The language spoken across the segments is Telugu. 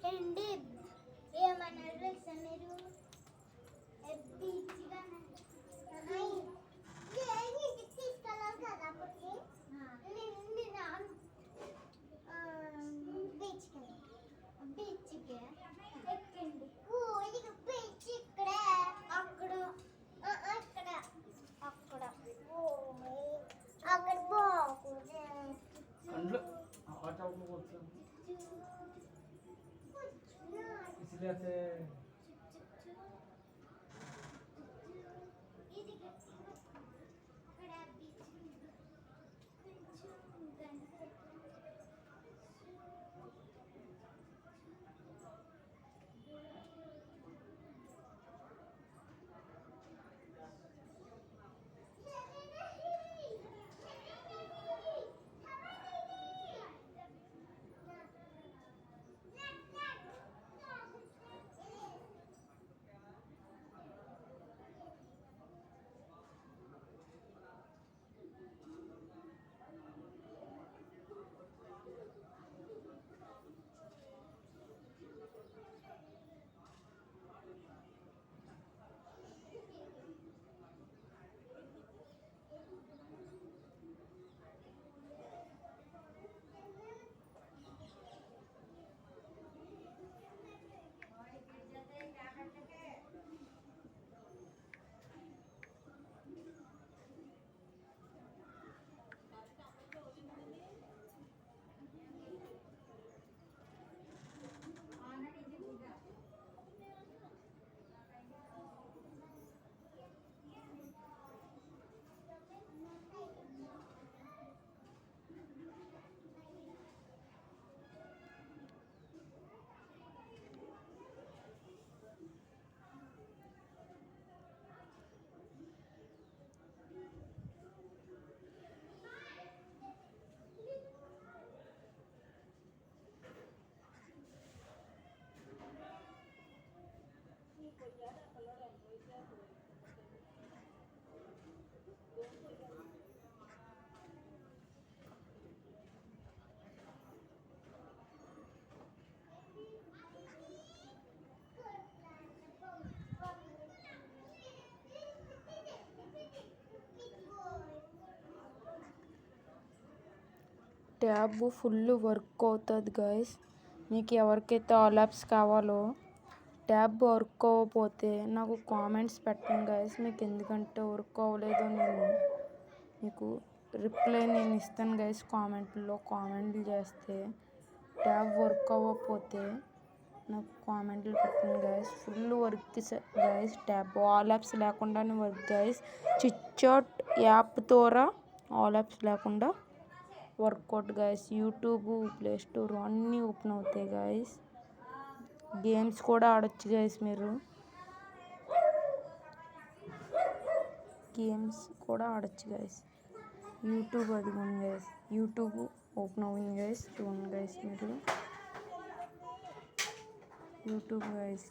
ఏంటి ఏమన్నారు తెలుసా మీరు? బీచ్గా తీసుకెళ్ళాలి కదా అప్పటికి బీచ్కి ఎక్కండి. ఇది బీచ్ ఇక్కడే అక్కడ అక్కడ అక్కడ అక్కడ బాగుంది. इसलिए से ట్యాబ్ ఫుల్ వర్క్ అవుతుంది గైస్. మీకు ఎవరికైతే ఆల్ యాప్స్ కావాలో ట్యాబ్ వర్క్ అవ్వకపోతే నాకు కామెంట్స్ పెట్టండి గైస్. మీకు ఎందుకంటే వర్క్ అవ్వలేదో మీకు రిప్లై నేను ఇస్తాను గైస్. కామెంట్లు చేస్తే ట్యాబ్ వర్క్ అవ్వకపోతే నాకు కామెంట్లు పెట్టండి guys. Full work guys. Tab all apps లేకుండానే వర్క్ గైస్. చిట్చాట్ యాప్ ద్వారా ఆల్ యాప్స్ లేకుండా work out guys. YouTube, play store అన్నీ ఓపెన్ అవుతాయి గైస్. గేమ్స్ కూడా ఆడొచ్చు గైస్. మీరు గేమ్స్ కూడా ఆడొచ్చు గైస్. యూట్యూబ్ అదిగోండి గైస్. యూట్యూబ్ ఓపెన్ అవుతుంది గైస్. చూడండి గైస్ మీరు YouTube guys.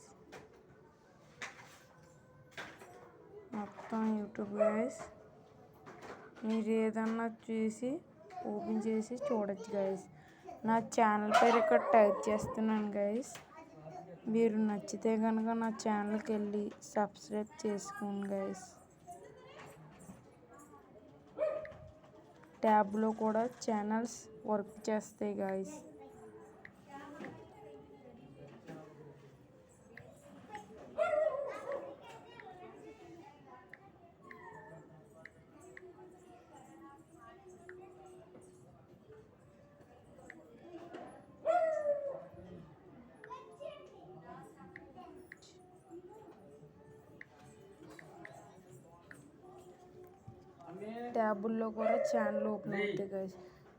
Dot com YouTube guys. మీరు ఏదన్నా చూసి ఓపెన్ చేసి చూడొచ్చు గైస్. నా ఛానల్ పేరు ఇక్కడ టైప్ చేస్తున్నాను గైస్. మీరు నచ్చితే కనుక నా ఛానల్కి వెళ్ళి సబ్స్క్రైబ్ చేసుకోండి గైస్. ట్యాబ్లో కూడా ఛానల్స్ వర్క్ చేస్తాయి గైస్. ట్యాబుల్లో కూడా ఛానల్ ఓపెన్ అవుతాయి గైస్.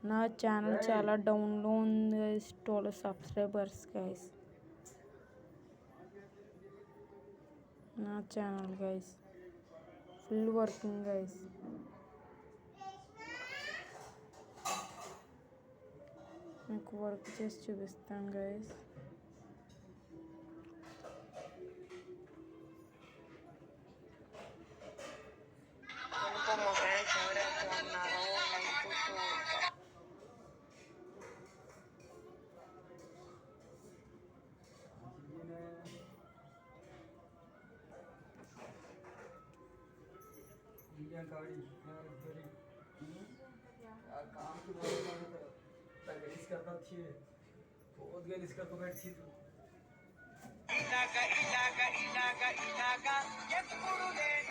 నా ఛానల్ చాలా డౌన్లో ఉంది గైస్. 12 సబ్స్క్రైబర్స్ గైస్ నా channel guys. Full working guys. మీకు వర్క్ చేసి చూపిస్తాను గైస్.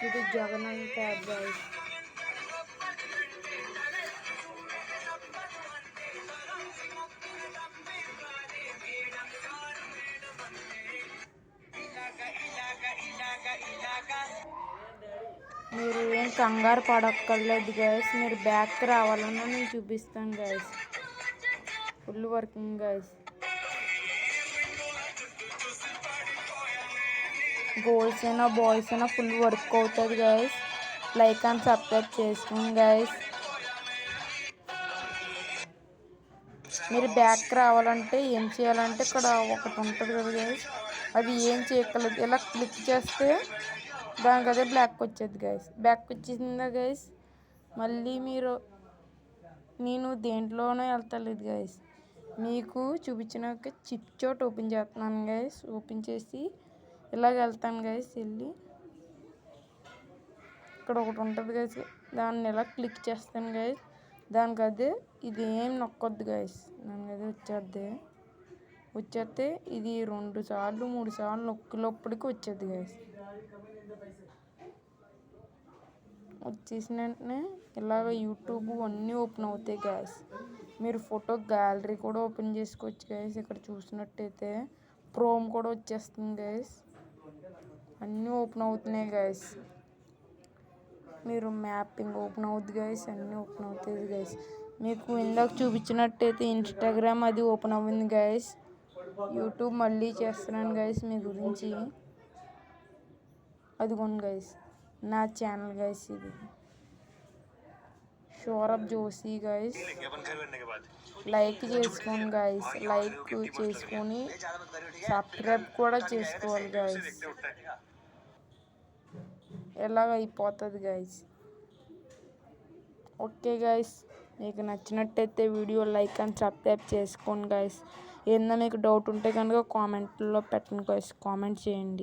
ఇది జగనన్న ట్యాబ్ గైస్. మీరు ఏం కంగారు పడక్కర్లేదు గైస్. మీరు బ్యాక్ రావాలన్నా నేను చూపిస్తాను guys. Full working guys. Girls అయినా బాయ్స్ అయినా ఫుల్ వర్క్ అవుతుంది గైస్. లైక్ అండ్ సబ్స్క్రైబ్ చేసుకోండి గైస్. మీరు బ్యాక్ రావాలంటే ఏం చేయాలంటే ఇక్కడ ఒకటి ఉంటుంది కదా గైస్, అది ఏం చేయగలదు. ఇలా క్లిక్ చేస్తే దానికి అదే బ్లాక్ వచ్చేది గైస్. బ్యాక్ వచ్చేసిందా గైస్. మళ్ళీ నేను దేంట్లోనూ వెళ్తలేదు గైస్. మీకు చూపించినాక చిప్ చోట్ ఓపెన్ చేస్తున్నాను గైస్. ఓపెన్ చేసి ఇలాగ వెళ్తాను గైస్. వెళ్ళి ఇక్కడ ఒకటి ఉంటుంది గైస్, దాన్ని ఇలా క్లిక్ చేస్తాను గైస్. దానికి అదే ఇది ఏం నొక్కొద్దు గైస్. దానికి అదే వచ్చేస్తే ఇది 2 సార్లు 3 సార్లు నొక్కినప్పటికీ వచ్చేది గైస్. వచ్చేసిన వెంటనే ఇలాగ యూట్యూబ్ అన్నీ ఓపెన్ అవుతాయి గైస్. మీరు ఫోటో గ్యాలరీ కూడా ఓపెన్ చేసుకోవచ్చు గైస్. ఇక్కడ చూసినట్టయితే క్రోమ్ కూడా వచ్చేస్తుంది గైస్. అన్నీ ఓపెన్ అవుతున్నాయి గైస్. మీరు మ్యాపింగ్ ఓపెన్ అవుద్ది గైస్. అన్నీ ఓపెన్ అవుతాయి గైస్. మీకు ఇందాక చూపించినట్టయితే ఇన్స్టాగ్రామ్ అది ఓపెన్ అవ్వింది గైస్. యూట్యూబ్ మళ్ళీ చేస్తున్నాను గైస్ మీ గురించి. అదిగోండి గైస్ నా ఛానల్ గైస్. ఇది సౌరభ్ జోషి గైస్. లైక్ చేసుకోండి గైస్. లైక్ చేసుకొని సబ్స్క్రైబ్ కూడా చేసుకోవాలి గైస్. ఎలాగ అయిపోతుంది గైస్. ఓకే గైస్, మీకు నచ్చినట్టయితే వీడియో లైక్ అండ్ సబ్స్క్రైబ్ చేసుకోండి గైస్. ఏదైనా మీకు డౌట్ ఉంటే కనుక కామెంట్లో పెట్టండి గైస్. కామెంట్ చేయండి.